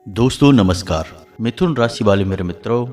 दोस्तों नमस्कार। मिथुन राशि वाले मेरे मित्रों,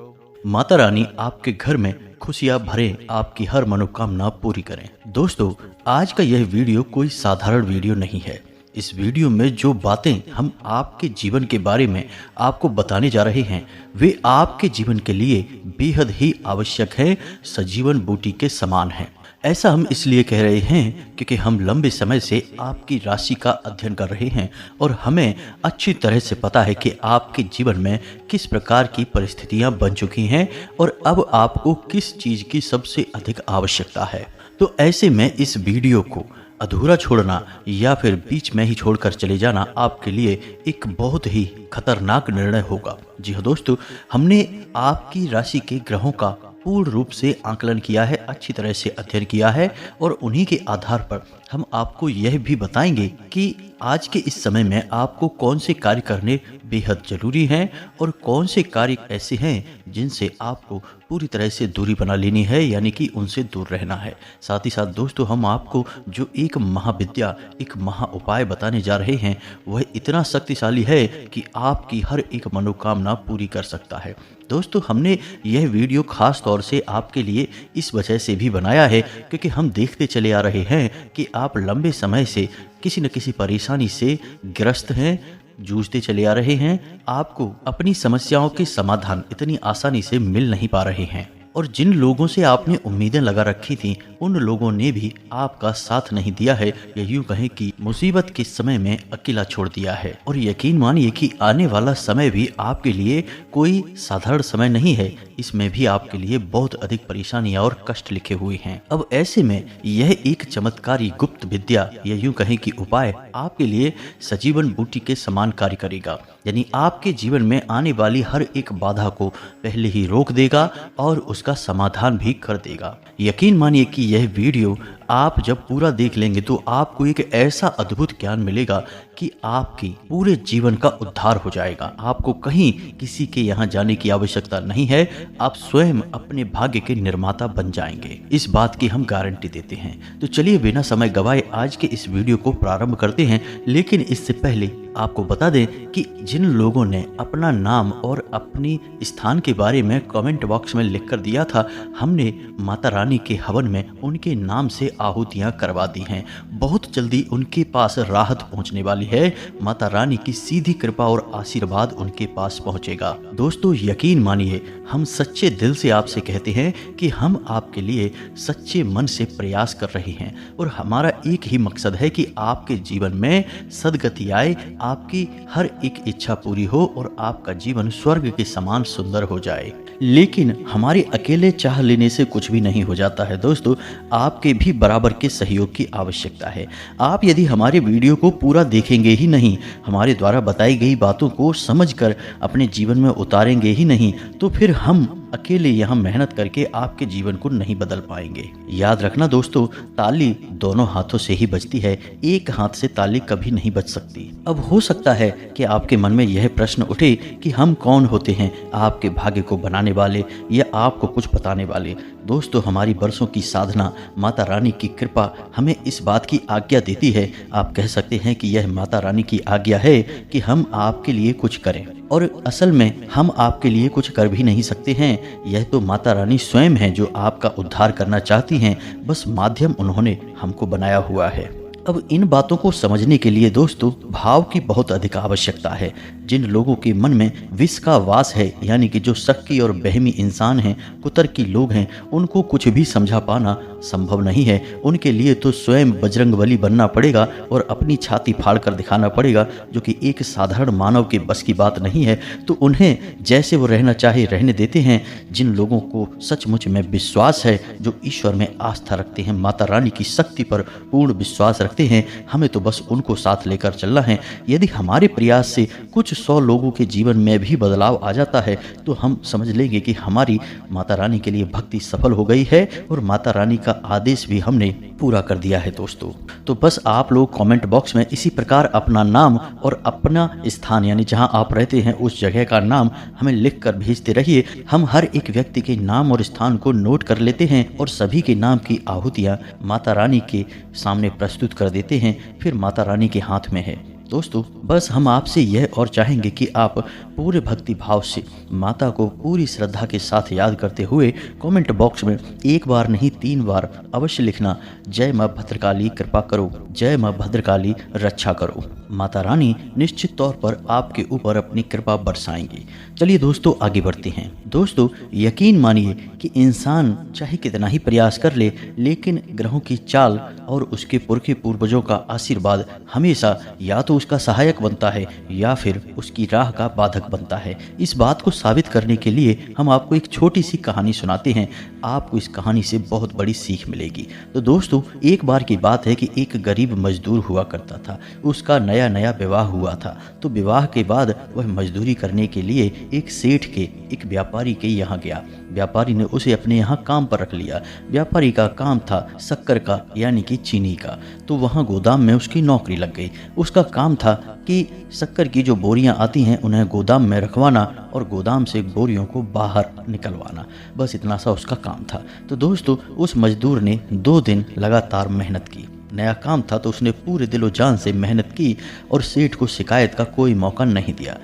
माता रानी आपके घर में खुशियां भरे, आपकी हर मनोकामना पूरी करें। दोस्तों, आज का यह वीडियो कोई साधारण वीडियो नहीं है। इस वीडियो में जो बातें हम आपके जीवन के बारे में आपको बताने जा रहे हैं वे आपके जीवन के लिए बेहद ही आवश्यक है, सजीवन बूटी के समान है। ऐसा हम इसलिए कह रहे हैं क्योंकि हम लंबे समय से आपकी राशि का अध्ययन कर रहे हैं और हमें अच्छी तरह से पता है कि आपके जीवन में किस प्रकार की परिस्थितियां बन चुकी हैं और अब आपको किस चीज़ की सबसे अधिक आवश्यकता है। तो ऐसे में इस वीडियो को अधूरा छोड़ना या फिर बीच में ही छोड़कर चले जाना आपके लिए एक बहुत ही खतरनाक निर्णय होगा। जी हाँ दोस्तों, हमने आपकी राशि के ग्रहों का पूर्ण रूप से आकलन किया है, अच्छी तरह से अध्ययन किया है और उन्हीं के आधार पर हम आपको यह भी बताएंगे कि आज के इस समय में आपको कौन से कार्य करने बेहद जरूरी हैं और कौन से कार्य ऐसे हैं जिनसे आपको पूरी तरह से दूरी बना लेनी है, यानी कि उनसे दूर रहना है। साथ ही साथ दोस्तों, हम आपको जो एक महाविद्या, एक महा उपाय बताने जा रहे हैं वह इतना शक्तिशाली है कि आपकी हर एक मनोकामना पूरी कर सकता है। दोस्तों, हमने यह वीडियो खास तौर से आपके लिए इस वजह से भी बनाया है क्योंकि हम देखते चले आ रहे हैं कि आप लंबे समय से किसी न किसी परेशानी से ग्रस्त हैं, जूझते चले आ रहे हैं। आपको अपनी समस्याओं के समाधान इतनी आसानी से मिल नहीं पा रहे हैं और जिन लोगों से आपने उम्मीदें लगा रखी थी उन लोगों ने भी आपका साथ नहीं दिया है, या यूं कहें कि मुसीबत के समय में अकेला छोड़ दिया है। और यकीन मानिए कि आने वाला समय भी आपके लिए कोई साधारण समय नहीं है, इसमें भी आपके लिए बहुत अधिक परेशानियां और कष्ट लिखे हुए हैं। अब ऐसे में यह एक चमत्कारी गुप्त विद्या या यूं कहें कि उपाय आपके लिए सजीवन बूटी के समान कार्य करेगा, यानी आपके जीवन में आने वाली हर एक बाधा को पहले ही रोक देगा और उसका समाधान भी कर देगा। यकीन मानिए कि यह वीडियो आप जब पूरा देख लेंगे तो आपको एक ऐसा अद्भुत ज्ञान मिलेगा कि आपके पूरे जीवन का उद्धार हो जाएगा। आपको कहीं किसी के यहाँ जाने की आवश्यकता नहीं है, आप स्वयं अपने भाग्य के निर्माता बन जाएंगे, इस बात की हम गारंटी देते हैं। तो चलिए बिना समय गवाए आज के इस वीडियो को प्रारंभ करते हैं। लेकिन इससे पहले आपको बता दें कि जिन लोगों ने अपना नाम और अपनी स्थान के बारे में कमेंट बॉक्स में लिख कर दिया था, हमने माता रानी के हवन में उनके नाम से आहुतियां करवा दी हैं। बहुत जल्दी उनके पास राहत पहुंचने वाली है। माता रानी की सीधी कृपा और आशीर्वाद उनके पास पहुंचेगा। दोस्तों, यकीन मानिए, हम सच्चे दिल से आपसे कहते हैं कि हम आपके लिए सच्चे मन से प्रयास कर रहे हैं और हमारा एक ही मकसद है कि आपके जीवन में सद्गति आए, आपकी हर एक इच्छा पूरी हो और आपका जीवन स्वर्ग के समान सुंदर हो जाए। लेकिन हमारे अकेले चाह लेने से कुछ भी नहीं हो जाता है। दोस्तों, आपके भी बराबर के सहयोग की आवश्यकता है। आप यदि हमारे वीडियो को पूरा देखेंगे ही नहीं, हमारे द्वारा बताई गई बातों को समझकर अपने जीवन में उतारेंगे ही नहीं, तो फिर हम अकेले यहाँ मेहनत करके आपके जीवन को नहीं बदल पाएंगे। याद रखना दोस्तों, ताली दोनों हाथों से ही बजती है, एक हाथ से ताली कभी नहीं बज सकती। अब हो सकता है कि आपके मन में यह प्रश्न उठे कि हम कौन होते हैं, आपके भाग्य को बनाने वाले या आपको कुछ बताने वाले। दोस्तों, हमारी बरसों की साधना, माता रानी की कृपा हमें इस बात की आज्ञा देती है, आप कह सकते हैं कि यह माता रानी की आज्ञा है कि हम आपके लिए कुछ करें। और असल में हम आपके लिए कुछ कर भी नहीं सकते हैं, यह तो माता रानी स्वयं है जो आपका उद्धार करना चाहती हैं, बस माध्यम उन्होंने हमको बनाया हुआ है। अब इन बातों को समझने के लिए दोस्तों भाव की बहुत अधिक आवश्यकता है। जिन लोगों के मन में विष का वास है, यानी कि जो शक्की और बहमी इंसान हैं, कुतर्की लोग हैं, उनको कुछ भी समझा पाना संभव नहीं है। उनके लिए तो स्वयं बजरंगबली बनना पड़ेगा और अपनी छाती फाड़ कर दिखाना पड़ेगा, जो कि एक साधारण मानव के बस की बात नहीं है। तो उन्हें जैसे वो रहना चाहे रहने देते हैं। जिन लोगों को सचमुच में विश्वास है, जो ईश्वर में आस्था रखते हैं, माता रानी की शक्ति पर पूर्ण विश्वास रखते हैं, हमें तो बस उनको साथ लेकर चलना है। यदि हमारे प्रयास से कुछ 100 लोगों के जीवन में भी बदलाव आ जाता है तो हम समझ लेंगे कि हमारी माता रानी के लिए भक्ति सफल हो गई है और माता रानी का आदेश भी हमने पूरा कर दिया है। दोस्तों, तो बस आप लोग कमेंट बॉक्स में इसी प्रकार अपना नाम और अपना स्थान, यानी जहां आप रहते हैं उस जगह का नाम हमें लिख कर भेजते रहिए। हम हर एक व्यक्ति के नाम और स्थान को नोट कर लेते हैं और सभी के नाम की आहुतियां माता रानी के सामने प्रस्तुत कर देते हैं। फिर माता रानी के हाथ में है दोस्तों बस हम आपसे यह और चाहेंगे कि आप पूरे भक्ति भाव से माता को पूरी श्रद्धा के साथ याद करते हुए कमेंट बॉक्स में एक बार नहीं 3 बार अवश्य लिखना, जय माँ भद्रकाली कृपा करो, जय माँ भद्रकाली रक्षा करो। माता रानी निश्चित तौर पर आपके ऊपर अपनी कृपा बरसाएंगी। चलिए दोस्तों आगे बढ़ते हैं। दोस्तों यकीन मानिए कि इंसान चाहे कितना ही प्रयास कर ले, लेकिन ग्रहों की चाल और उसके पुरखे पूर्वजों का आशीर्वाद हमेशा या तो उसका सहायक बनता है या फिर उसकी राह का बाधक बनता है। इस बात को साबित करने के लिए हम आपको एक छोटी सी कहानी सुनाते हैं। आपको इस कहानी से बहुत बड़ी सीख मिलेगी। तो दोस्तों एक बार की बात है कि एक गरीब मजदूर हुआ करता था। उसका नया नया विवाह हुआ था। तो विवाह के बाद वह मजदूरी करने के लिए एक सेठ के, एक व्यापारी के यहाँ गया। व्यापारी ने उसे अपने यहाँ काम पर रख लिया। व्यापारी का काम था शक्कर का, यानी कि चीनी का। तो वहाँ गोदाम में उसकी नौकरी लग गई। उसका काम था कि शक्कर की जो बोरियां आती हैं उन्हें गोदाम में रखवाना और गोदाम से बोरियों को बाहर निकलवाना। बस इतना सा उसका काम था। तो दोस्तों उस मजदूर ने 2 दिन लगातार मेहनत की। नया काम था तो उसने पूरे दिलो जान से मेहनत की और सेठ को शिकायत का कोई मौका नहीं दिया।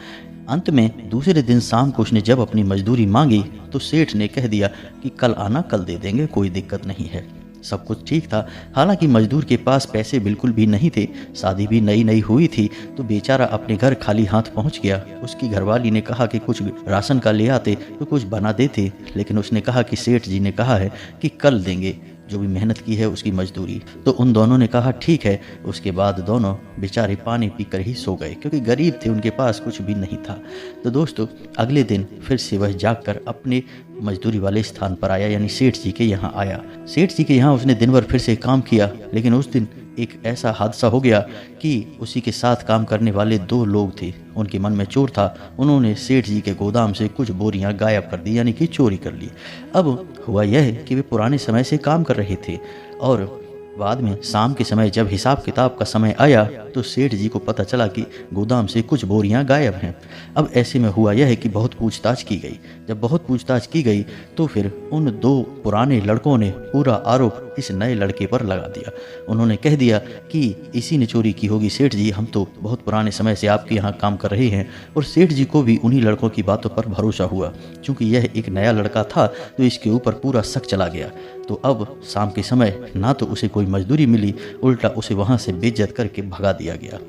अंत में दूसरे दिन शाम को उसने जब अपनी मजदूरी मांगी तो सेठ ने कह दिया कि कल आना, कल दे देंगे, कोई दिक्कत नहीं है। सब कुछ ठीक था। हालांकि मजदूर के पास पैसे बिल्कुल भी नहीं थे। शादी भी नई नई हुई थी। तो बेचारा अपने घर खाली हाथ पहुंच गया। उसकी घरवाली ने कहा कि कुछ राशन का ले आते तो कुछ बना देते, लेकिन उसने कहा कि सेठ जी ने कहा है कि कल देंगे जो भी मेहनत की है उसकी मजदूरी। तो उन दोनों ने कहा ठीक है। उसके बाद दोनों बेचारे पानी पीकर ही सो गए, क्योंकि गरीब थे, उनके पास कुछ भी नहीं था। तो दोस्तों अगले दिन फिर से वह जागकर अपने मजदूरी वाले स्थान पर आया, यानी सेठ जी के यहाँ आया। सेठ जी के यहाँ उसने दिन भर फिर से काम किया, लेकिन उस दिन एक ऐसा हादसा हो गया कि उसी के साथ काम करने वाले 2 लोग थे। उनके मन में चोर था। उन्होंने सेठ जी के गोदाम से कुछ बोरियां गायब कर दी, यानी कि चोरी कर ली। अब हुआ यह कि वे पुराने समय से काम कर रहे थे और बाद में शाम के समय जब हिसाब किताब का समय आया तो सेठ जी को पता चला कि गोदाम से कुछ बोरियां गायब हैं। अब ऐसे में हुआ यह है कि बहुत पूछताछ की गई। जब बहुत पूछताछ की गई तो फिर उन 2 पुराने लड़कों ने पूरा आरोप इस नए लड़के पर लगा दिया। उन्होंने कह दिया कि इसी ने चोरी की होगी। सेठ जी, हम तो बहुत पुराने समय से आपके यहाँ काम कर रहे हैं। और सेठ जी को भी उन्हीं लड़कों की बातों पर भरोसा हुआ। क्योंकि यह एक नया लड़का था तो इसके ऊपर पूरा शक चला गया। तो अब शाम के समय ना तो उसे कोई मजदूरी मिली, उल्टा उसे वहाँ से बेइज्जत करके भगा दिया गया।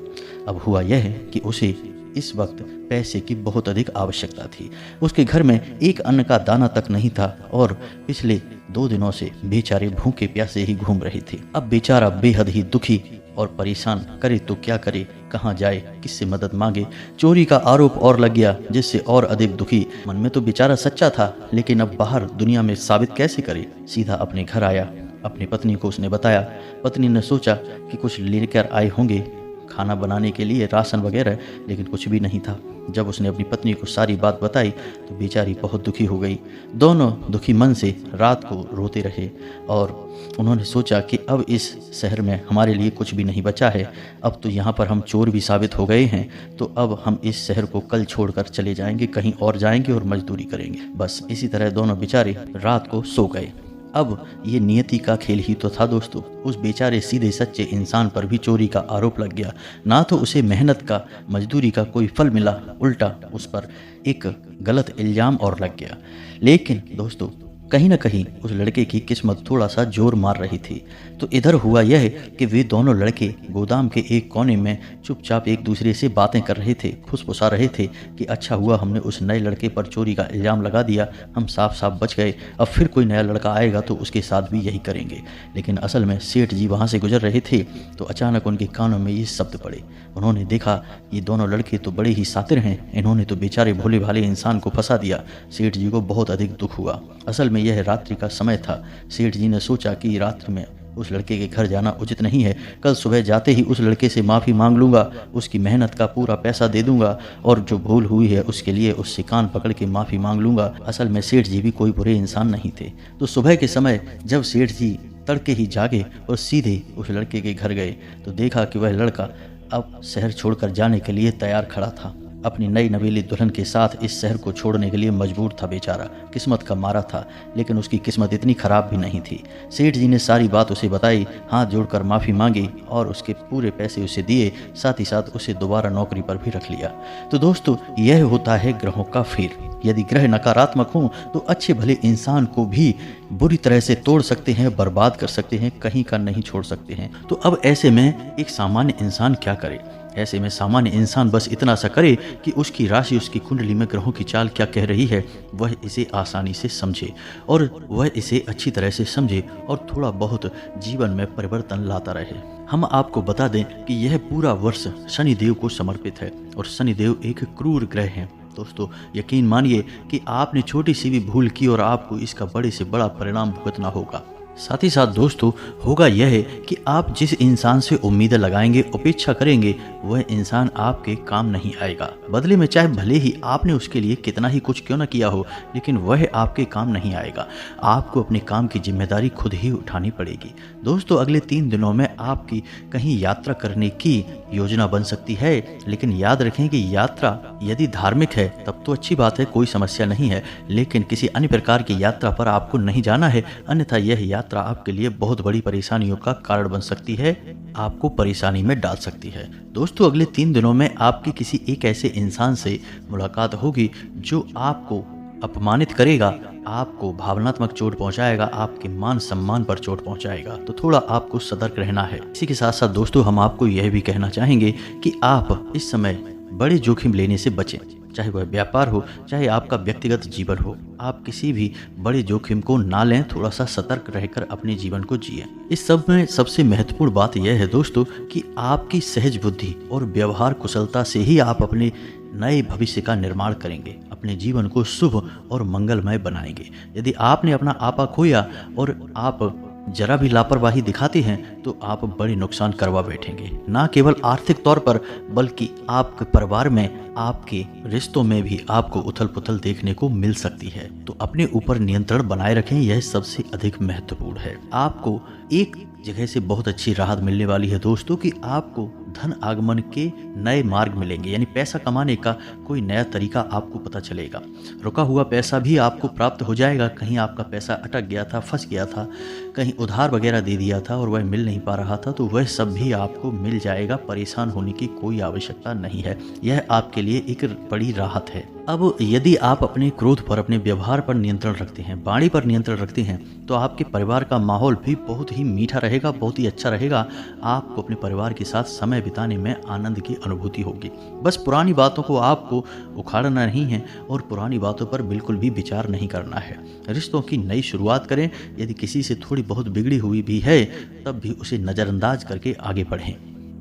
अब हुआ यह है कि उसे इस वक्त पैसे की बहुत अधिक आवश्यकता थी। उसके घर में एक अन्न का दाना तक नहीं था और पिछले 2 दिनों से बेचारे भूखे प्यासे ही घूम रहे थे। अब बेचारा बेहद ही दुखी और परेशान, करे तो क्या करे, कहाँ जाए, किससे मदद मांगे। चोरी का आरोप और लग गया, जिससे और अधिक दुखी। मन में तो बेचारा सच्चा था, लेकिन अब बाहर दुनिया में साबित कैसे करे। सीधा अपने घर आया, अपनी पत्नी को उसने बताया। पत्नी ने सोचा कि कुछ लेकर आए होंगे खाना बनाने के लिए, राशन वगैरह, लेकिन कुछ भी नहीं था। जब उसने अपनी पत्नी को सारी बात बताई तो बेचारी बहुत दुखी हो गई। दोनों दुखी मन से रात को रोते रहे और उन्होंने सोचा कि अब इस शहर में हमारे लिए कुछ भी नहीं बचा है। अब तो यहाँ पर हम चोर भी साबित हो गए हैं, तो अब हम इस शहर को कल छोड़कर चले जाएंगे, कहीं और जाएंगे और मजदूरी करेंगे। बस इसी तरह दोनों बेचारे रात को सो गए। अब ये नियति का खेल ही तो था दोस्तों। उस बेचारे सीधे सच्चे इंसान पर भी चोरी का आरोप लग गया। ना तो उसे मेहनत का, मजदूरी का कोई फल मिला, उल्टा उस पर एक गलत इल्जाम और लग गया। लेकिन दोस्तों कहीं ना कहीं उस लड़के की किस्मत थोड़ा सा जोर मार रही थी। तो इधर हुआ यह कि वे दोनों लड़के गोदाम के एक कोने में चुपचाप एक दूसरे से बातें कर रहे थे, फुसफुसा रहे थे कि अच्छा हुआ हमने उस नए लड़के पर चोरी का इल्ज़ाम लगा दिया, हम साफ साफ बच गए। अब फिर कोई नया लड़का आएगा तो उसके साथ भी यही करेंगे। लेकिन असल में सेठ जी वहाँ से गुजर रहे थे तो अचानक उनके कानों में ये शब्द पड़े। उन्होंने देखा ये दोनों लड़के तो बड़े ही शातिर हैं, इन्होंने तो बेचारे भोले भाले इंसान को फंसा दिया। सेठ जी को बहुत अधिक दुख हुआ। असल में यह रात्रि का समय था। सेठ जी ने सोचा कि रात्रि में उस लड़के के घर जाना उचित नहीं है। कल सुबह जाते ही उस लड़के से माफ़ी मांग लूँगा, उसकी मेहनत का पूरा पैसा दे दूंगा और जो भूल हुई है उसके लिए उससे कान पकड़ के माफ़ी मांग लूँगा। असल में सेठ जी भी कोई बुरे इंसान नहीं थे। तो सुबह के समय जब सेठ जी तड़के ही जागे और सीधे उस लड़के के घर गए तो देखा कि वह लड़का अब शहर छोड़कर जाने के लिए तैयार खड़ा था। अपनी नई नवेली दुल्हन के साथ इस शहर को छोड़ने के लिए मजबूर था बेचारा। किस्मत का मारा था, लेकिन उसकी किस्मत इतनी खराब भी नहीं थी। सेठ जी ने सारी बात उसे बताई, हाथ जोड़कर माफ़ी मांगी और उसके पूरे पैसे उसे दिए, साथ ही साथ उसे दोबारा नौकरी पर भी रख लिया। तो दोस्तों, यह होता है ग्रहों का फेर। यदि ग्रह नकारात्मक हों तो अच्छे भले इंसान को भी बुरी तरह से तोड़ सकते हैं, बर्बाद कर सकते हैं, कहीं का नहीं छोड़ सकते हैं। तो अब ऐसे में एक सामान्य इंसान क्या करे? ऐसे में सामान्य इंसान बस इतना सा करे कि उसकी राशि, उसकी कुंडली में ग्रहों की चाल क्या कह रही है, वह इसे आसानी से समझे और वह इसे अच्छी तरह से समझे और थोड़ा बहुत जीवन में परिवर्तन लाता रहे। हम आपको बता दें कि यह पूरा वर्ष शनिदेव को समर्पित है और शनिदेव एक क्रूर ग्रह हैं। दोस्तों, यकीन मानिए कि आपने छोटी सी भी भूल की और आपको इसका बड़े से बड़ा परिणाम भुगतना होगा। साथ ही साथ दोस्तों, होगा यह है कि आप जिस इंसान से उम्मीदें लगाएंगे, अपेक्षा करेंगे, वह इंसान आपके काम नहीं आएगा। बदले में चाहे भले ही आपने उसके लिए कितना ही कुछ क्यों न किया हो, लेकिन वह आपके काम नहीं आएगा। आपको अपने काम की जिम्मेदारी खुद ही उठानी पड़ेगी। दोस्तों, अगले 3 दिनों में आपकी कहीं यात्रा करने की योजना बन सकती है, लेकिन याद रखें कि यात्रा यदि धार्मिक है तब तो अच्छी बात है, कोई समस्या नहीं है, लेकिन किसी अन्य प्रकार की यात्रा पर आपको नहीं जाना है, अन्यथा यह यात्रा आपके लिए बहुत बड़ी परेशानियों का कारण बन सकती है, आपको परेशानी में डाल सकती है। दोस्तों, अगले 3 दिनों में आपकी किसी एक ऐसे इंसान से मुलाकात होगी जो आपको अपमानित करेगा, आपको भावनात्मक चोट पहुंचाएगा, आपके मान सम्मान पर चोट पहुंचाएगा। तो थोड़ा आपको सतर्क रहना है। इसी के साथ साथ दोस्तों, हम आपको यह भी कहना चाहेंगे कि आप इस समय बड़े जोखिम लेने से बचें, चाहे वह व्यापार हो, चाहे आपका व्यक्तिगत जीवन हो। आप किसी भी बड़े जोखिम को ना लें, थोड़ा सा सतर्क रहकर अपने जीवन को जिएं। इस सब में सबसे महत्वपूर्ण बात यह है दोस्तों कि आपकी सहज बुद्धि और व्यवहार कुशलता से ही आप अपने नए भविष्य का निर्माण करेंगे, अपने जीवन को शुभ और मंगलमय बनाएंगे। यदि आपने अपना आपा खोया और आप जरा भी लापरवाही दिखाते हैं तो आप बड़े नुकसान करवा बैठेंगे, ना केवल आर्थिक तौर पर बल्कि आपके परिवार में, आपके रिश्तों में भी आपको उथल पुथल देखने को मिल सकती है। तो अपने ऊपर नियंत्रण बनाए रखें, यह सबसे अधिक महत्वपूर्ण है। आपको एक जगह से बहुत अच्छी राहत मिलने वाली है दोस्तों कि आपको धन आगमन के नए मार्ग मिलेंगे, यानी पैसा कमाने का कोई नया तरीका आपको पता चलेगा। रुका हुआ पैसा भी आपको प्राप्त हो जाएगा। कहीं आपका पैसा अटक गया था, फंस गया था, कहीं उधार वगैरह दे दिया था और वह मिल नहीं पा रहा था, तो वह सब भी आपको मिल जाएगा। परेशान होने की कोई आवश्यकता नहीं है, यह आपके लिए एक बड़ी राहत है। अब यदि आप अपने क्रोध पर, अपने व्यवहार पर नियंत्रण रखते हैं, वाणी पर नियंत्रण रखते हैं, तो आपके परिवार का माहौल भी बहुत ही मीठा रहेगा, बहुत ही अच्छा रहेगा। आपको अपने परिवार के साथ समय बिताने में आनंद की अनुभूति होगी। बस पुरानी बातों को आपको उखाड़ना नहीं है और पुरानी बातों पर बिल्कुल भी विचार नहीं करना है। रिश्तों की नई शुरुआत करें। यदि किसी से थोड़ी बहुत बिगड़ी हुई भी है, तब भी उसे नज़रअंदाज करके आगे बढ़ें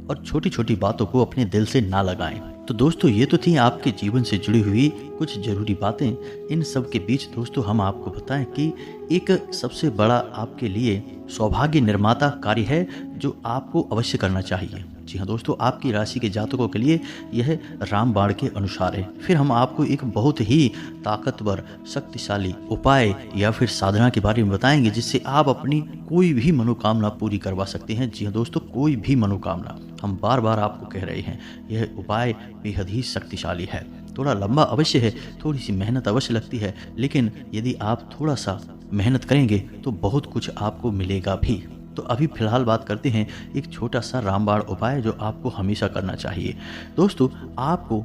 और छोटी छोटी बातों को अपने दिल से ना लगाएं। तो दोस्तों, ये तो थी आपके जीवन से जुड़ी हुई कुछ जरूरी बातें। इन सब के बीच दोस्तों, हम आपको बताएं कि एक सबसे बड़ा आपके लिए सौभाग्य निर्माता कार्य है जो आपको अवश्य करना चाहिए। जी हाँ दोस्तों, आपकी राशि के जातकों के लिए यह रामबाण के अनुसार है। फिर हम आपको एक बहुत ही ताकतवर, शक्तिशाली उपाय या फिर साधना के बारे में बताएंगे जिससे आप अपनी कोई भी मनोकामना पूरी करवा सकते हैं। जी हाँ दोस्तों, कोई भी मनोकामना। हम बार बार आपको कह रहे हैं, यह उपाय बेहद ही शक्तिशाली है। थोड़ा लंबा अवश्य है, थोड़ी सी मेहनत अवश्य लगती है, लेकिन यदि आप थोड़ा सा मेहनत करेंगे तो बहुत कुछ आपको मिलेगा भी। तो अभी फिलहाल बात करते हैं एक छोटा सा रामबाण उपाय जो आपको हमेशा करना चाहिए। दोस्तों, आपको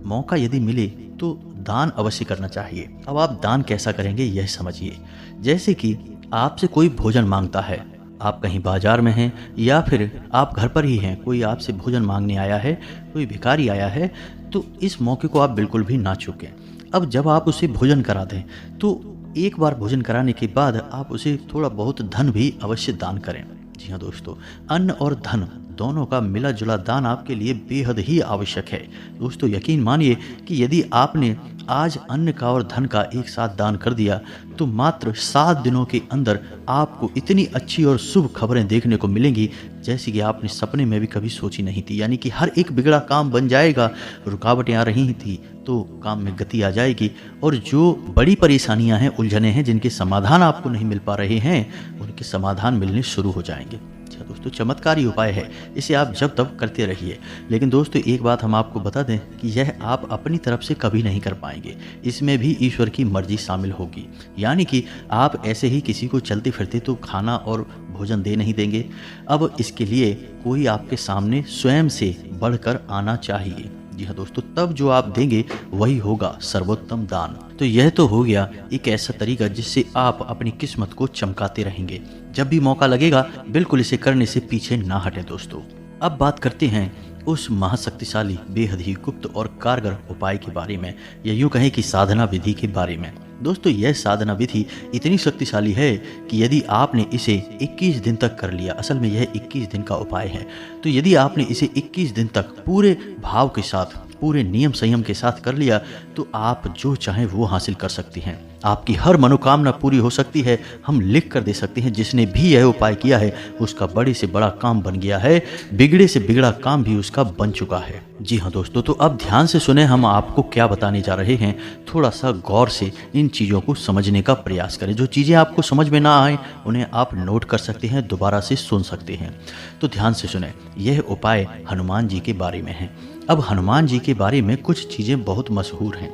मौका यदि मिले तो दान अवश्य करना चाहिए। अब आप दान कैसा करेंगे यह समझिए। जैसे कि आपसे कोई भोजन मांगता है, आप कहीं बाजार में हैं या फिर आप घर पर ही हैं, कोई आपसे भोजन मांगने आया है, कोई भिखारी आया है, तो इस मौके को आप बिल्कुल भी ना चूकें। अब जब आप उसे भोजन करा दें तो एक बार भोजन कराने के बाद आप उसे थोड़ा बहुत धन भी अवश्य दान करें। जी हाँ दोस्तों, अन्न और धन दोनों का मिला जुला दान आपके लिए बेहद ही आवश्यक है। दोस्तों, यकीन मानिए कि यदि आपने आज अन्न का और धन का एक साथ दान कर दिया तो मात्र 7 दिनों के अंदर आपको इतनी अच्छी और शुभ खबरें देखने को मिलेंगी जैसी कि आपने सपने में भी कभी सोची नहीं थी। यानी कि हर एक बिगड़ा काम बन जाएगा, रुकावटें आ रही थी तो काम में गति आ जाएगी, और जो बड़ी परेशानियां हैं, उलझने हैं, जिनके समाधान आपको नहीं मिल पा रहे हैं, उनके समाधान मिलने शुरू हो जाएंगे। अच्छा दोस्तों, चमत्कारी उपाय है, इसे आप जब तब करते रहिए। लेकिन दोस्तों एक बात हम आपको बता दें कि यह आप अपनी तरफ से कभी नहीं कर पाएंगे, इसमें भी ईश्वर की मर्जी शामिल होगी। यानी कि आप ऐसे ही किसी को चलते फिरते तो खाना और भोजन दे नहीं देंगे। अब इसके लिए कोई आपके सामने स्वयं से बढ़कर आना चाहिए। जी हाँ दोस्तों, तब जो आप देंगे वही होगा सर्वोत्तम दान। तो यह तो हो गया एक ऐसा तरीका जिससे आप अपनी किस्मत को चमकाते रहेंगे। जब भी मौका लगेगा बिल्कुल इसे करने से पीछे ना हटें दोस्तों। अब बात करते हैं उस महाशक्तिशाली, बेहद ही गुप्त और कारगर उपाय के बारे में, या यूं कहें कि साधना विधि के बारे में। दोस्तों यह साधना विधि इतनी शक्तिशाली है कि यदि आपने इसे 21 दिन तक कर लिया, असल में यह 21 दिन का उपाय है, तो यदि आपने इसे 21 दिन तक पूरे भाव के साथ, पूरे नियम संयम के साथ कर लिया, तो आप जो चाहें वो हासिल कर सकती हैं। आपकी हर मनोकामना पूरी हो सकती है। हम लिख कर दे सकते हैं, जिसने भी यह उपाय किया है उसका बड़े से बड़ा काम बन गया है, बिगड़े से बिगड़ा काम भी उसका बन चुका है। जी हाँ दोस्तों, तो अब ध्यान से सुने हम आपको क्या बताने जा रहे हैं। थोड़ा सा गौर से इन चीज़ों को समझने का प्रयास करें। जो चीज़ें आपको समझ में ना आए उन्हें आप नोट कर सकते हैं, दोबारा से सुन सकते हैं। तो ध्यान से सुने, यह उपाय हनुमान जी के बारे में है। अब हनुमान जी के बारे में कुछ चीज़ें बहुत मशहूर हैं,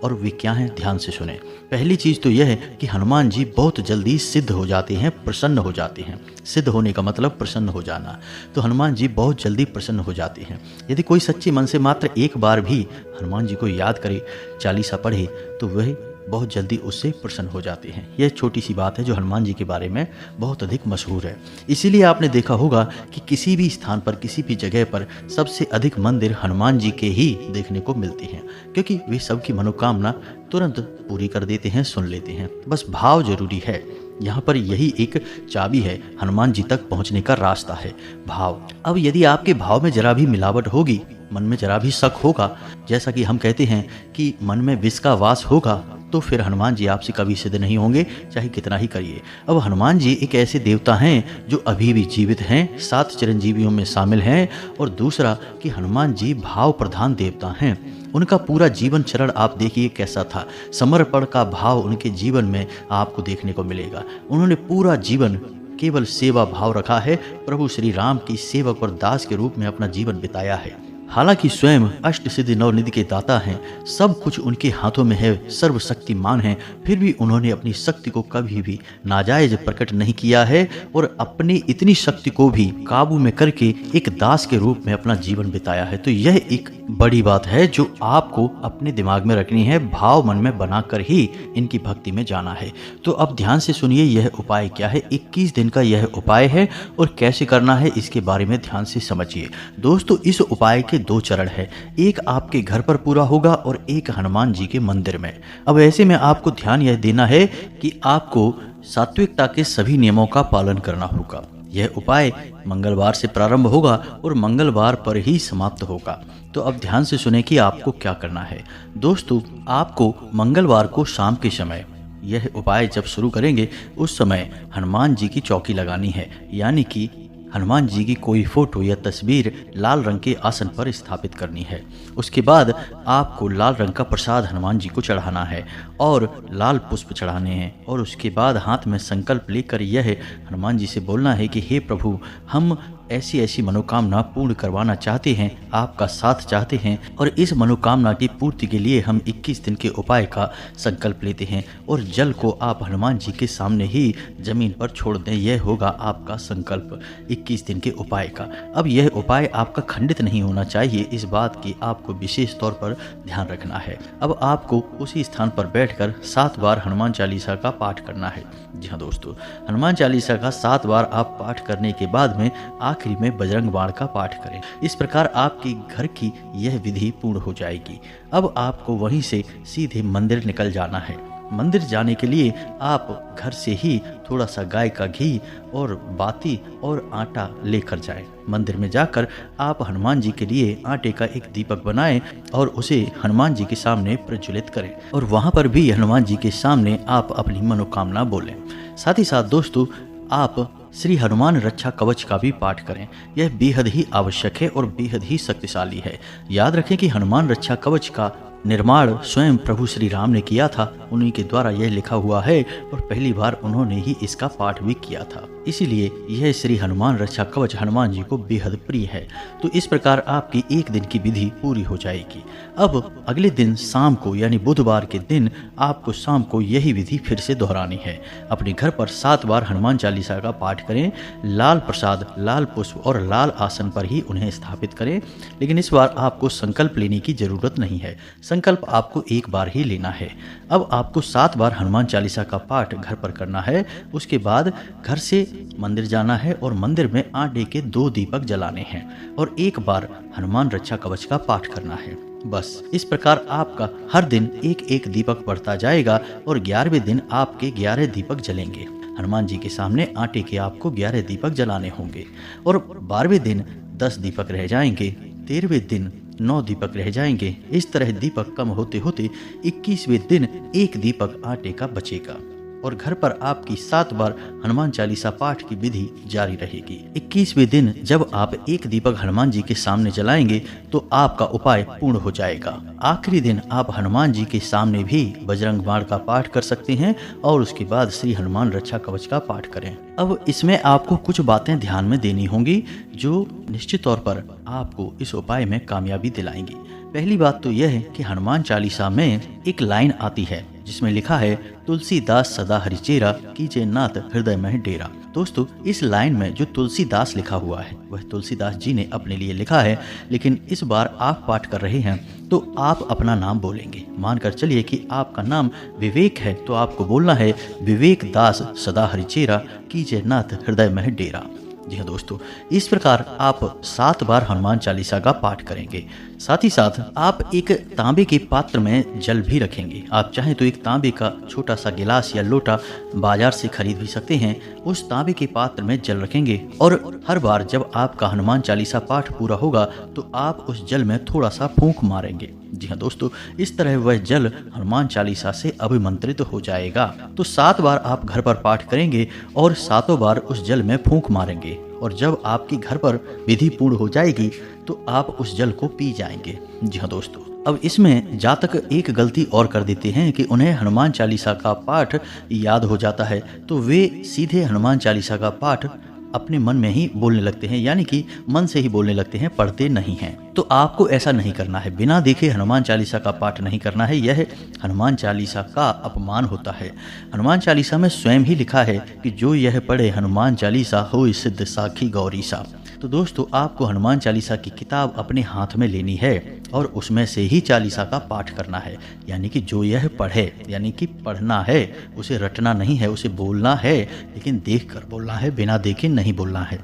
और वे क्या हैं, ध्यान से सुने। पहली चीज़ तो यह है कि हनुमान जी बहुत जल्दी सिद्ध हो जाते हैं, प्रसन्न हो जाते हैं। सिद्ध होने का मतलब प्रसन्न हो जाना। तो हनुमान जी बहुत जल्दी प्रसन्न हो जाते हैं। यदि कोई सच्चे मन से मात्र एक बार भी हनुमान जी को याद करे, चालीसा पढ़े, तो वह बहुत जल्दी उससे प्रसन्न हो जाते हैं। यह छोटी सी बात है जो हनुमान जी के बारे में बहुत अधिक मशहूर है। इसीलिए आपने देखा होगा कि किसी भी स्थान पर, किसी भी जगह पर सबसे अधिक मंदिर हनुमान जी के ही देखने को मिलते हैं, क्योंकि वे सबकी मनोकामना तुरंत पूरी कर देते हैं, सुन लेते हैं। बस भाव जरूरी है। यहाँ पर यही एक चाबी है, हनुमान जी तक पहुँचने का रास्ता है, भाव। अब यदि आपके भाव में जरा भी मिलावट होगी, मन में जरा भी शक होगा, जैसा कि हम कहते हैं कि मन में विष का वास होगा, तो फिर हनुमान जी आपसे कभी सिद्ध नहीं होंगे, चाहे कितना ही करिए। अब हनुमान जी एक ऐसे देवता हैं जो अभी भी जीवित हैं, 7 चिरंजीवियों में शामिल हैं। और दूसरा कि हनुमान जी भाव प्रधान देवता हैं। उनका पूरा जीवन चरण आप देखिए कैसा था, समर्पण का भाव उनके जीवन में आपको देखने को मिलेगा। उन्होंने पूरा जीवन केवल सेवा भाव रखा है, प्रभु श्री राम की सेवक और दास के रूप में अपना जीवन बिताया है। हालांकि स्वयं अष्ट सिद्धि नवनिधि के दाता हैं, सब कुछ उनके हाथों में है, सर्वशक्तिमान हैं, फिर भी उन्होंने अपनी शक्ति को कभी भी नाजायज प्रकट नहीं किया है, और अपनी इतनी शक्ति को भी काबू में करके एक दास के रूप में अपना जीवन बिताया है। तो यह एक बड़ी बात है जो आपको अपने दिमाग में रखनी है, भाव मन में बनाकर ही इनकी भक्ति में जाना है। तो अब ध्यान से सुनिए, यह उपाय क्या है। 21 दिन का यह उपाय है, और कैसे करना है इसके बारे में ध्यान से समझिए। दोस्तों इस उपाय के 2 चरण है, एक आपके घर पर पूरा होगा और एक हनुमान जी के मंदिर में। अब ऐसे में आपको ध्यान यह देना है कि आपको सात्विकता के सभी नियमों का पालन करना होगा। यह उपाय मंगलवार से प्रारंभ होगा और मंगलवार पर ही समाप्त होगा। तो अब ध्यान से सुने कि आपको क्या करना है। दोस्तों आपको मंगलवार को शाम के समय यह उपाय जब शुरू करेंगे, उस समय हनुमान जी की चौकी लगानी है, यानी कि हनुमान जी की कोई फोटो या तस्वीर लाल रंग के आसन पर स्थापित करनी है। उसके बाद आपको लाल रंग का प्रसाद हनुमान जी को चढ़ाना है और लाल पुष्प चढ़ाने हैं, और उसके बाद हाथ में संकल्प लेकर यह हनुमान जी से बोलना है कि हे प्रभु, हम ऐसी ऐसी मनोकामना पूर्ण करवाना चाहते हैं, आपका साथ चाहते हैं, और इस मनोकामना की पूर्ति के लिए हम 21 दिन के उपाय का संकल्प लेते हैं, और जल को आप हनुमान जी के सामने ही जमीन पर छोड़ दें। यह होगा आपका संकल्प 21 दिन के उपाय का। अब यह उपाय आपका खंडित नहीं होना चाहिए, इस बात की आपको विशेष तौर पर ध्यान रखना है। अब आपको उसी स्थान पर बैठकर 7 बार हनुमान चालीसा का पाठ करना है। जी हाँ दोस्तों, हनुमान चालीसा का 7 बार आप पाठ करने के बाद में आखिरी में बजरंग बाण का पाठ करें। इस प्रकार आपके घर की यह विधि पूर्ण हो जाएगी। अब आपको वहीं से सीधे मंदिर निकल जाना है। मंदिर जाने के लिए आप घर से ही थोड़ा सा गाय का घी और बाती और आटा लेकर जाएं। मंदिर में जाकर आप हनुमान जी के लिए आटे का एक दीपक बनाएं और उसे हनुमान जी के सामने प्रज्वलित करें, और वहां पर भी हनुमान जी के सामने आप अपनी मनोकामना बोलें। साथ ही साथ दोस्तों आप श्री हनुमान रक्षा कवच का भी पाठ करें। यह बेहद ही आवश्यक है और बेहद ही शक्तिशाली है। याद रखें कि हनुमान रक्षा कवच का निर्माण स्वयं प्रभु श्री राम ने किया था, उन्हीं के द्वारा यह लिखा हुआ है, और पहली बार उन्होंने ही इसका पाठ भी किया था। इसीलिए यह श्री हनुमान रक्षा कवच हनुमान जी को बेहद प्रिय है। तो इस प्रकार आपकी एक दिन की विधि पूरी हो जाएगी। अब अगले दिन शाम को यानी बुधवार के दिन आपको शाम को यही विधि फिर से दोहरानी है। अपने घर पर 7 बार हनुमान चालीसा का पाठ करें। लाल प्रसाद, लाल पुष्प और लाल आसन पर ही उन्हें स्थापित करें। लेकिन इस बार आपको संकल्प लेने की जरूरत नहीं है, संकल्प आपको एक बार ही लेना है। अब आपको 7 बार हनुमान चालीसा का पाठ घर पर करना है। उसके बाद घर से मंदिर जाना है और मंदिर में आटे के 2 दीपक जलाने हैं और एक बार हनुमान रक्षा कवच का पाठ करना है। बस इस प्रकार आपका हर दिन एक एक दीपक बढ़ता जाएगा और 11वें दिन आपके 11 दीपक जलेंगे। हनुमान जी के सामने आटे के आपको 11 दीपक जलाने होंगे और 12वें दिन 10 दीपक रह जाएंगे, 13वें दिन 9 दीपक रह जाएंगे। इस तरह दीपक कम होते होते 21वें दिन एक दीपक आटे का बचेगा और घर पर आपकी 7 बार हनुमान चालीसा पाठ की विधि जारी रहेगी। 21वें दिन जब आप एक दीपक हनुमान जी के सामने जलाएंगे तो आपका उपाय पूर्ण हो जाएगा। आखिरी दिन आप हनुमान जी के सामने भी बजरंग बाण का पाठ कर सकते हैं और उसके बाद श्री हनुमान रक्षा कवच का पाठ करें। अब इसमें आपको कुछ बातें ध्यान में देनी होंगी जो निश्चित तौर पर आपको इस उपाय में कामयाबी दिलाएंगी। पहली बात तो यह है कि हनुमान चालीसा में एक लाइन आती है जिसमें लिखा है, तुलसीदास सदा हरिचेरा कीजे नाथ हृदय में डेरा। दोस्तों, इस लाइन में जो तुलसीदास लिखा हुआ है वह तुलसीदास जी ने अपने लिए लिखा है, लेकिन इस बार आप पाठ कर रहे हैं तो आप अपना नाम बोलेंगे। मानकर चलिए कि आपका नाम विवेक है तो आपको बोलना है, विवेक दास सदा हरिचेरा कीजे नाथ हृदय में डेरा। जी हाँ दोस्तों, इस प्रकार आप 7 बार हनुमान चालीसा का पाठ करेंगे। साथ ही साथ आप एक तांबे के पात्र में जल भी रखेंगे। आप चाहें तो एक तांबे का छोटा सा गिलास या लोटा बाजार से खरीद भी सकते हैं। उस तांबे के पात्र में जल रखेंगे और हर बार जब आपका हनुमान चालीसा पाठ पूरा होगा तो आप उस जल में थोड़ा सा फूंक मारेंगे। जी हाँ दोस्तों, इस तरह वह जल हनुमान चालीसा से अभिमंत्रित हो जाएगा। तो 7 बार आप घर पर पाठ करेंगे और 7 बार उस जल में फूंक मारेंगे और जब आपके घर पर विधि पूर्ण हो जाएगी तो आप उस जल को पी जाएंगे। जी हाँ दोस्तों, अब इसमें जातक एक गलती और कर देते हैं कि उन्हें हनुमान चालीसा का पाठ याद हो जाता है तो वे सीधे हनुमान चालीसा का पाठ अपने मन में ही बोलने लगते हैं, यानी कि मन से ही बोलने लगते हैं, पढ़ते नहीं हैं। तो आपको ऐसा नहीं करना है। बिना देखे हनुमान चालीसा का पाठ नहीं करना है, यह हनुमान चालीसा का अपमान होता है। हनुमान चालीसा में स्वयं ही लिखा है कि जो यह पढ़े हनुमान चालीसा हो सिद्ध साखी गौरीसा। तो दोस्तों, आपको हनुमान चालीसा की किताब अपने हाथ में लेनी है और उसमें से ही चालीसा का पाठ करना है। यानी कि जो यह पढ़े, यानी कि पढ़ना है, उसे रटना नहीं है, उसे बोलना है, लेकिन देख कर बोलना है, बिना देखे नहीं बोलना है।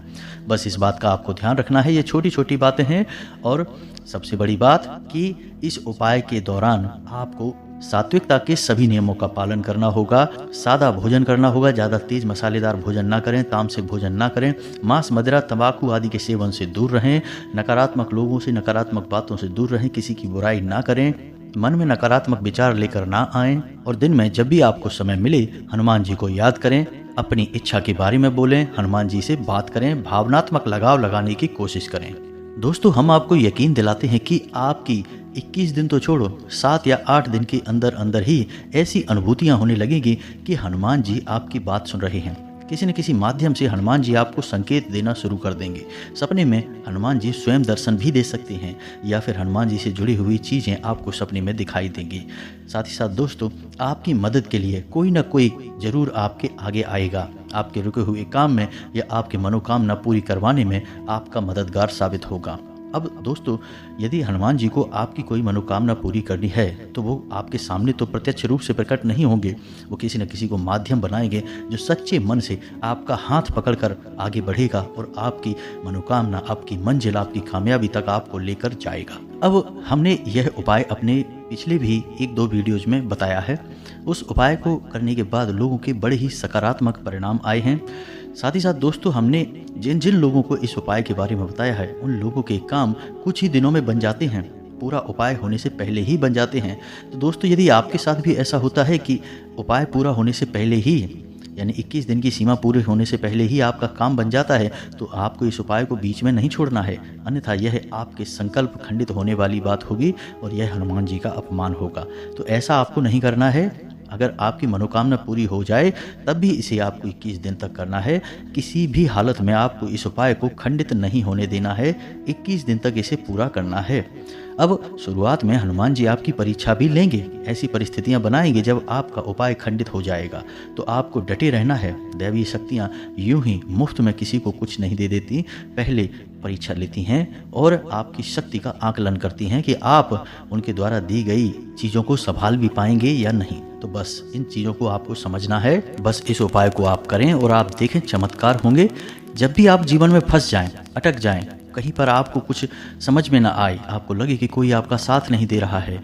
बस इस बात का आपको ध्यान रखना है। ये छोटी छोटी बातें हैं और सबसे बड़ी बात कि इस उपाय के दौरान आपको सात्विकता के सभी नियमों का पालन करना होगा। सादा भोजन करना होगा, ज़्यादा तेज मसालेदार भोजन ना करें, तामसिक भोजन ना करें, मांस मदिरा तंबाकू आदि के सेवन से दूर रहें, नकारात्मक लोगों से नकारात्मक बातों से दूर रहें, किसी की बुराई ना करें, मन में नकारात्मक विचार लेकर ना आएं और दिन में जब भी आपको समय मिले हनुमान जी को याद करें, अपनी इच्छा के बारे में बोलें, हनुमान जी से बात करें, भावनात्मक लगाव लगाने की कोशिश करें। दोस्तों, हम आपको यकीन दिलाते हैं कि आपकी 21 दिन तो छोड़ो, 7 या 8 दिन के अंदर अंदर ही ऐसी अनुभूतियां होने लगेंगी कि हनुमान जी आपकी बात सुन रहे हैं। किसी न किसी माध्यम से हनुमान जी आपको संकेत देना शुरू कर देंगे। सपने में हनुमान जी स्वयं दर्शन भी दे सकते हैं या फिर हनुमान जी से जुड़ी हुई चीज़ें आपको सपने में दिखाई देंगी। साथ ही साथ दोस्तों, आपकी मदद के लिए कोई ना कोई जरूर आपके आगे आएगा। आपके रुके हुए काम में या आपकी मनोकामना पूरी करवाने में आपका मददगार साबित होगा। अब दोस्तों, यदि हनुमान जी को आपकी कोई मनोकामना पूरी करनी है तो वो आपके सामने तो प्रत्यक्ष रूप से प्रकट नहीं होंगे, वो किसी न किसी को माध्यम बनाएंगे जो सच्चे मन से आपका हाथ पकड़कर आगे बढ़ेगा और आपकी मनोकामना, आपकी मंजिल, आपकी कामयाबी तक आपको लेकर जाएगा। अब हमने यह उपाय अपने पिछले भी 1-2 वीडियोज में बताया है। उस उपाय को करने के बाद लोगों के बड़े ही सकारात्मक परिणाम आए हैं। साथ ही साथ दोस्तों, हमने जिन जिन लोगों को इस उपाय के बारे में बताया है उन लोगों के काम कुछ ही दिनों में बन जाते हैं, पूरा उपाय होने से पहले ही बन जाते हैं। तो दोस्तों, यदि आपके साथ भी ऐसा होता है कि उपाय पूरा होने से पहले ही, यानी 21 दिन की सीमा पूरे होने से पहले ही आपका काम बन जाता है, तो आपको इस उपाय को बीच में नहीं छोड़ना है, अन्यथा यह आपके संकल्प खंडित होने वाली बात होगी और यह हनुमान जी का अपमान होगा। तो ऐसा आपको नहीं करना है। अगर आपकी मनोकामना पूरी हो जाए तब भी इसे आपको 21 दिन तक करना है। किसी भी हालत में आपको इस उपाय को खंडित नहीं होने देना है, 21 दिन तक इसे पूरा करना है। अब शुरुआत में हनुमान जी आपकी परीक्षा भी लेंगे, ऐसी परिस्थितियां बनाएंगे जब आपका उपाय खंडित हो जाएगा, तो आपको डटे रहना है। दैवीय शक्तियां यूं ही मुफ्त में किसी को कुछ नहीं दे देती, पहले परीक्षा लेती हैं और आपकी शक्ति का आकलन करती हैं कि आप उनके द्वारा दी गई चीज़ों को संभाल भी पाएंगे या नहीं। तो बस इन चीज़ों को आपको समझना है, बस इस उपाय को आप करें और आप देखें चमत्कार होंगे। जब भी आप जीवन में फंस जाएं, अटक जाएं, कहीं पर आपको कुछ समझ में ना आए, आपको लगे कि कोई आपका साथ नहीं दे रहा है,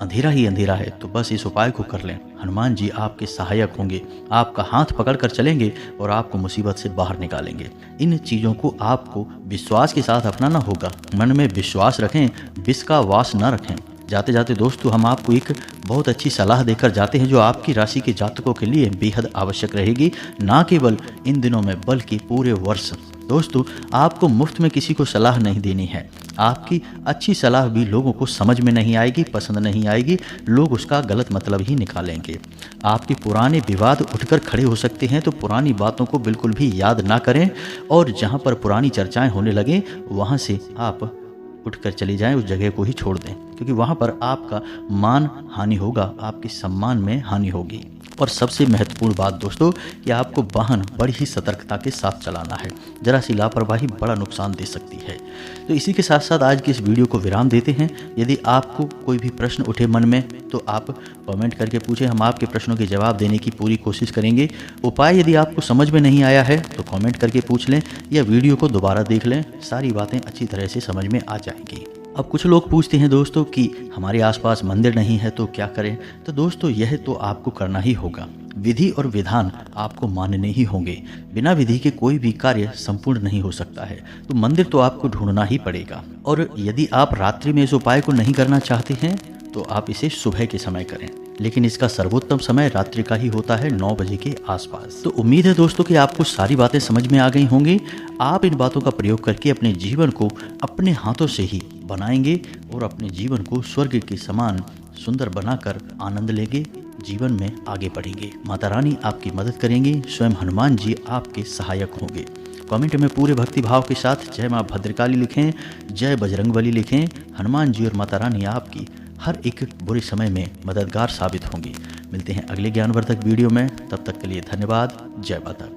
अंधेरा ही अंधेरा है, तो बस इस उपाय को कर लें। हनुमान जी आपके सहायक होंगे, आपका हाथ पकड़कर चलेंगे और आपको मुसीबत से बाहर निकालेंगे। इन चीज़ों को आपको विश्वास के साथ अपनाना होगा। मन में विश्वास रखें, विष का वास न रखें। जाते जाते दोस्तों हम आपको एक बहुत अच्छी सलाह देकर जाते हैं जो आपकी राशि के जातकों के लिए बेहद आवश्यक रहेगी, ना केवल इन दिनों में बल्कि पूरे वर्ष। दोस्तों आपको मुफ्त में किसी को सलाह नहीं देनी है। आपकी अच्छी सलाह भी लोगों को समझ में नहीं आएगी, पसंद नहीं आएगी, लोग उसका गलत मतलब ही निकालेंगे। आपके पुराने विवाद उठकर खड़े हो सकते हैं, तो पुरानी बातों को बिल्कुल भी याद ना करें और जहां पर पुरानी चर्चाएं होने लगें वहां से आप उठकर चले जाएं, उस जगह को ही छोड़ दें, क्योंकि वहां पर आपका मान हानि होगा, आपके सम्मान में हानि होगी। और सबसे महत्वपूर्ण बात दोस्तों कि आपको वाहन बड़ी ही सतर्कता के साथ चलाना है, जरा सी लापरवाही बड़ा नुकसान दे सकती है। तो इसी के साथ साथ आज की इस वीडियो को विराम देते हैं। यदि आपको कोई भी प्रश्न उठे मन में तो आप कमेंट करके पूछें, हम आपके प्रश्नों के जवाब देने की पूरी कोशिश करेंगे। उपाय यदि आपको समझ में नहीं आया है तो कमेंट करके पूछ लें या वीडियो को दोबारा देख लें, सारी बातें अच्छी तरह से समझ में आ जाएंगी। अब कुछ लोग पूछते हैं दोस्तों कि हमारे आसपास मंदिर नहीं है तो क्या करें। तो दोस्तों यह तो आपको करना ही होगा, विधि और विधान आपको मानने ही होंगे। बिना विधि के कोई भी कार्य संपूर्ण नहीं हो सकता है, तो मंदिर तो आपको ढूंढना ही पड़ेगा। और यदि आप रात्रि में इस उपाय को नहीं करना चाहते हैं तो आप इसे सुबह के समय करें, लेकिन इसका सर्वोत्तम समय रात्रि का ही होता है, 9 बजे के आसपास। तो उम्मीद है दोस्तों कि आपको सारी बातें समझ में आ गई होंगी। आप इन बातों का प्रयोग करके अपने जीवन को अपने हाथों से ही बनाएंगे और अपने जीवन को स्वर्ग के समान सुंदर बनाकर आनंद लेंगे, जीवन में आगे बढ़ेंगे। माता रानी आपकी मदद करेंगी, स्वयं हनुमान जी आपके सहायक होंगे। कमेंट में पूरे भक्ति भाव के साथ जय माँ भद्रकाली लिखें, जय बजरंगबली लिखें। हनुमान जी और माता रानी आपकी हर एक बुरे समय में मददगार साबित होंगी। मिलते हैं अगले ज्ञानवर्धक वीडियो में, तब तक के लिए धन्यवाद। जय माता।